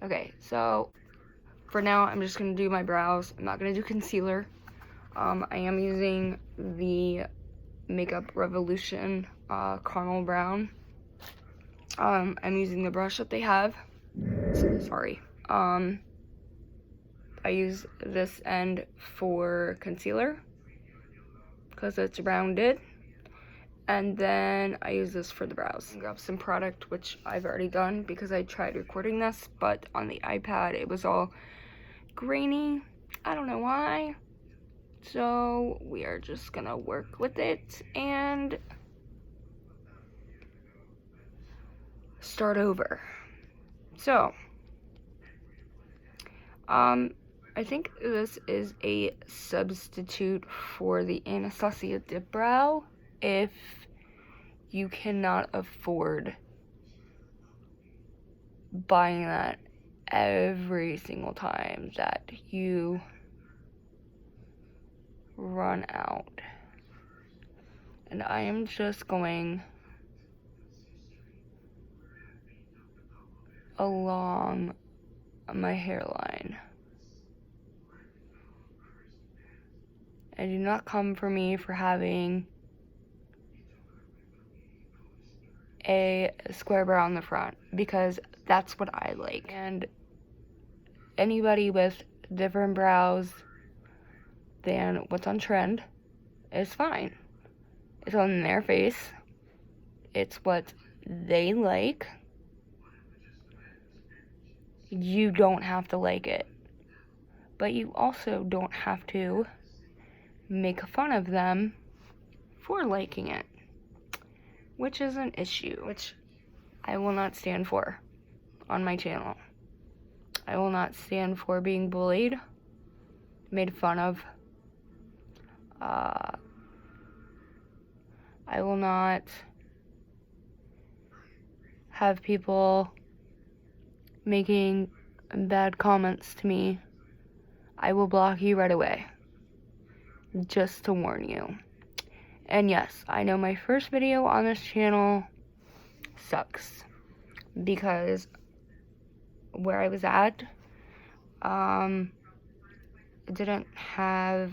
Okay, so for now, I'm just gonna do my brows. I'm not gonna do concealer. I am using the Makeup Revolution Caramel Brown. I'm using the brush that they have. Sorry. I use this end for concealer because it's rounded. And then I use this for the brows. Grab some product, which I've already done because I tried recording this, but on the iPad it was all grainy. I don't know why. So we are just gonna work with it and start over. So, I think this is a substitute for the Anastasia Dip Brow if you cannot afford buying that every single time that you run out. And I am just going along my hairline. And do not come for me for having a square brow on the front, because that's what I like. And anybody with different brows than what's on trend is fine. It's on their face. It's what they like. You don't have to like it. But you also don't have to make fun of them for liking it, which is an issue, which I will not stand for on my channel. I will not stand for being bullied, made fun of. I will not have people making bad comments to me. I will block you right away, just to warn you. And yes, I know my first video on this channel sucks, because where I was at, didn't have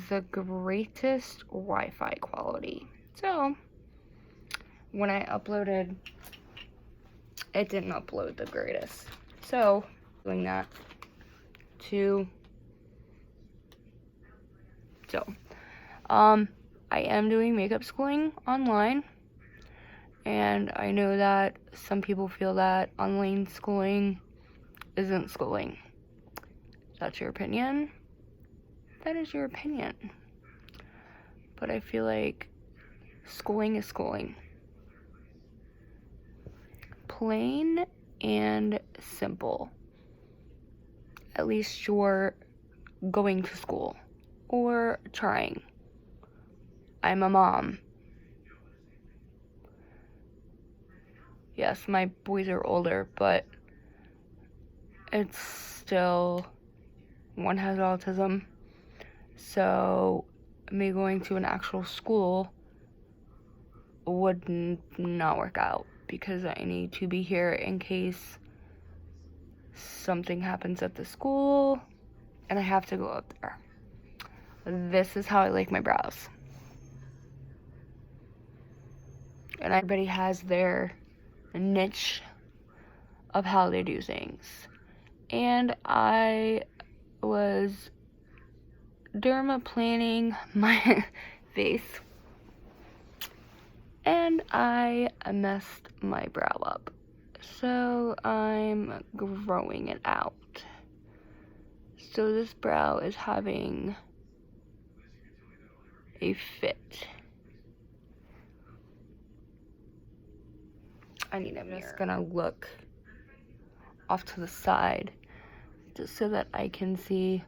the greatest Wi-Fi quality. So, when I uploaded, it didn't upload the greatest. So, doing that to, I am doing makeup schooling online, and I know that some people feel that online schooling isn't schooling. That's your opinion. That is your opinion. But I feel like schooling is schooling. Plain and simple. At least you're going to school or trying. I'm a mom. Yes, my boys are older, but it's still, one has autism. So me going to an actual school would not work out, because I need to be here in case something happens at the school and I have to go up there. This is how I like my brows. And everybody has their niche of how they do things. And I was dermaplaning my face, and I messed my brow up. So I'm growing it out. So this brow is having a fit. I'm just gonna look off to the side just so that I can see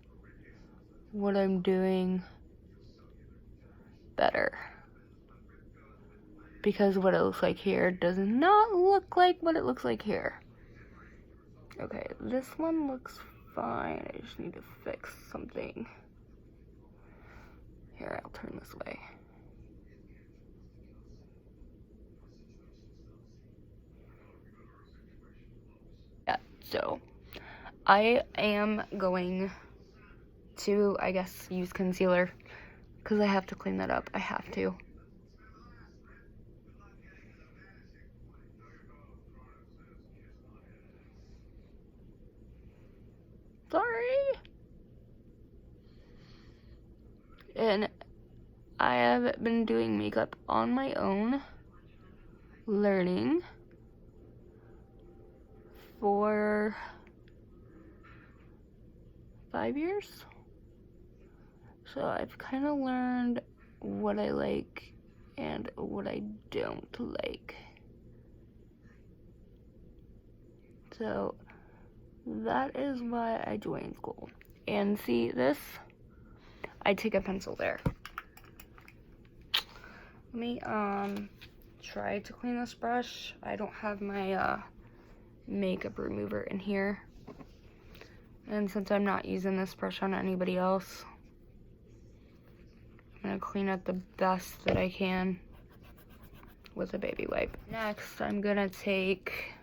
what I'm doing better. Because what it looks like here does not look like what it looks like here. Okay, this one looks fine. I just need to fix something. Here, I'll turn this way. Yeah, so I am going to, I guess, use concealer because I have to clean that up. I have to. Sorry. And I have been doing makeup on my own, learning for 5 years. So I've kind of learned what I like and what I don't like. So that is why I joined school. And see this? I take a pencil there. Let me try to clean this brush. I don't have my makeup remover in here. And since I'm not using this brush on anybody else, I'm gonna clean it the best that I can with a baby wipe. Next, I'm gonna take,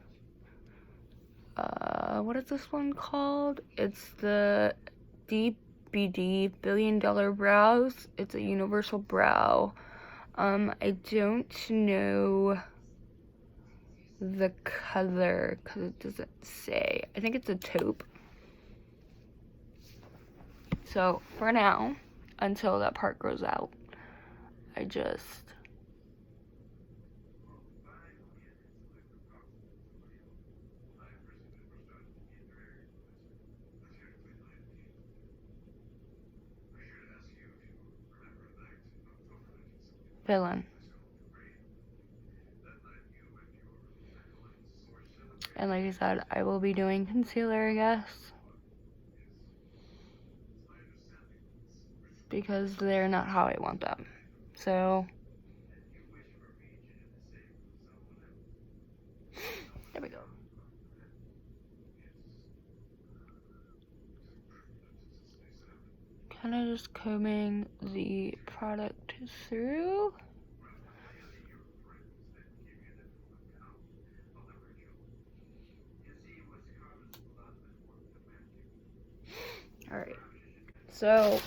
what is this one called? It's the DBD Billion Dollar Brows. It's a universal brow. I don't know the color because it doesn't say. I think it's a taupe. So for now, until that part grows out, I just fill in. And like I said, I will be doing concealer, I guess, because they're not how I want them. So there we go. Kind of just combing the product through. Alright, so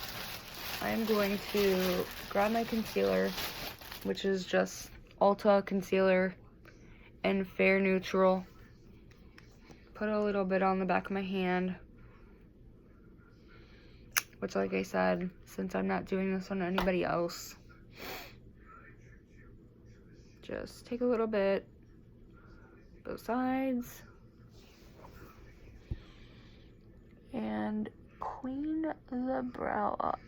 I'm going to grab my concealer, which is just Ulta concealer and Fair Neutral. Put a little bit on the back of my hand, which, like I said, since I'm not doing this on anybody else, just take a little bit, both sides, and clean the brow up.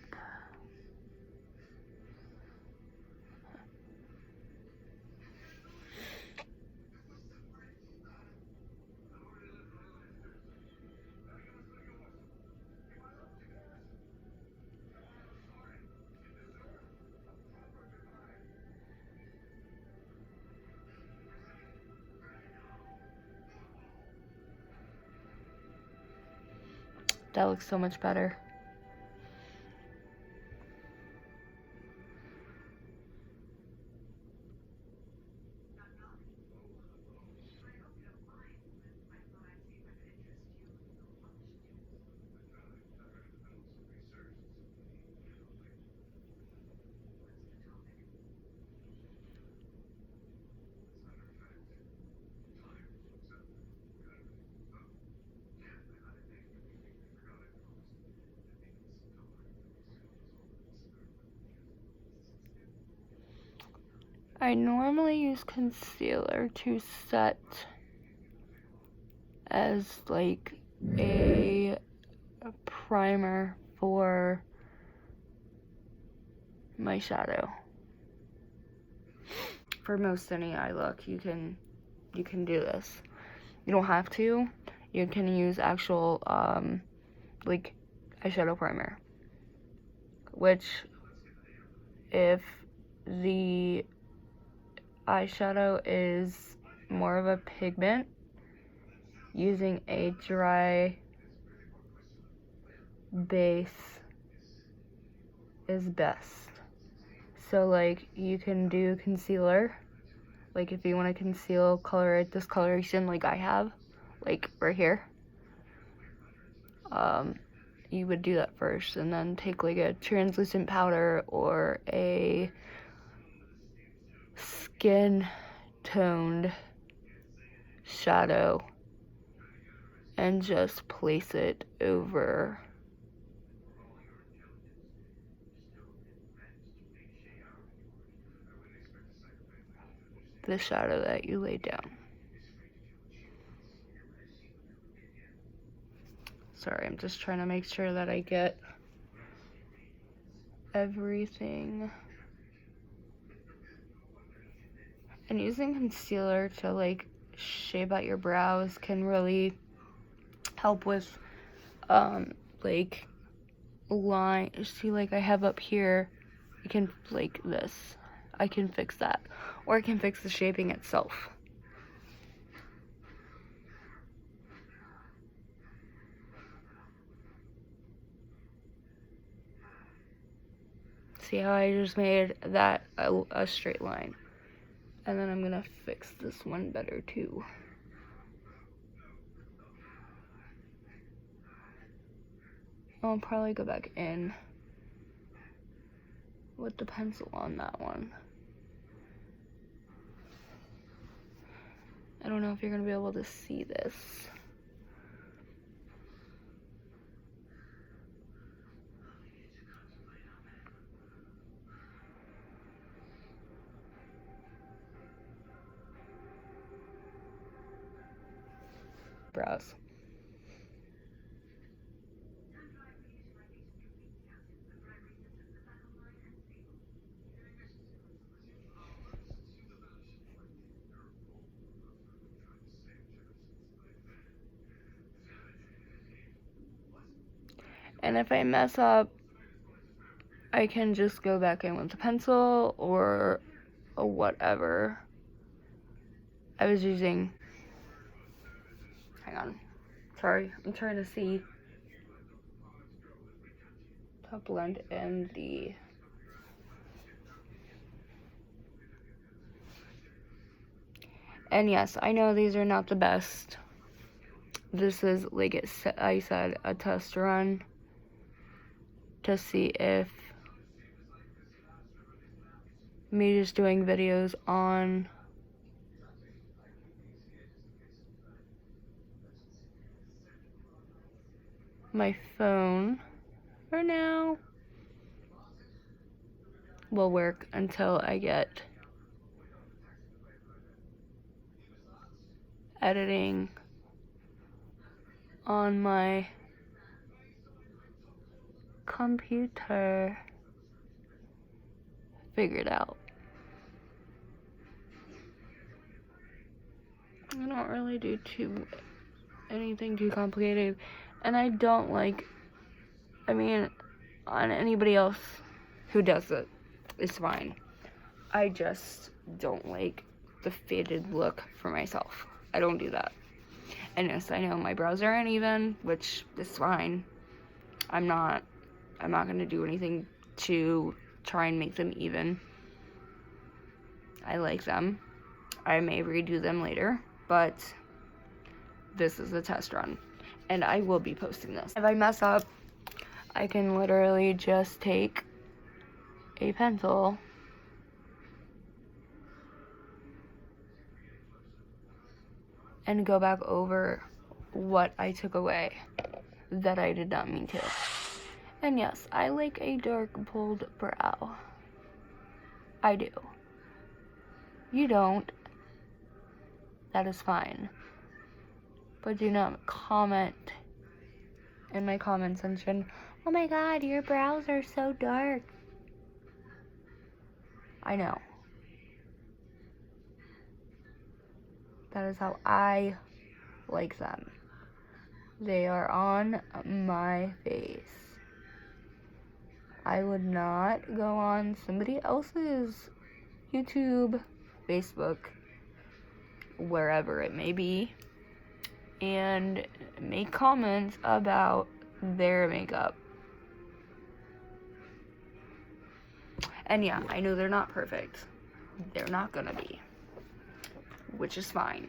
That looks so much better. I normally use concealer to set as like a primer for my shadow. For most any eye look, you can do this. You don't have to. You can use actual like eyeshadow primer, which if the eyeshadow is more of a pigment, using a dry base is best. So like you can do concealer, like if you want to conceal color discoloration like I have, like right here, you would do that first, and then take like a translucent powder or a skin toned shadow and just place it over the shadow that you laid down. Sorry, I'm just trying to make sure that I get everything. And using concealer to like shape out your brows can really help with like line. See, like I have up here, I can like this. I can fix that, or I can fix the shaping itself. See how I just made that a straight line? And then I'm gonna fix this one better too. I'll probably go back in with the pencil on that one. I don't know if you're gonna be able to see this. Brows. And if I mess up, I can just go back in with a pencil or a whatever. I was using, hang on, sorry, I'm trying to see to blend in the, and yes, I know these are not the best. This is, like I said, a test run to see if me just doing videos on my phone for now will work until I get editing on my computer figured out. I don't really do anything too complicated, and I don't like, I mean, on anybody else who does it, it's fine. I just don't like the faded look for myself. I don't do that. And yes, I know my brows are uneven, which is fine. I'm not gonna do anything to try and make them even. I like them. I may redo them later, but this is a test run, and I will be posting this. If I mess up, I can literally just take a pencil and go back over what I took away that I did not mean to. And yes, I like a dark, bold brow. I do. You don't. That is fine. But do not comment in my comment section, "Oh my god, your brows are so dark." I know. That is how I like them. They are on my face. I would not go on somebody else's YouTube, Facebook, wherever it may be, and make comments about their makeup. And yeah, I know they're not perfect. They're not gonna be, which is fine.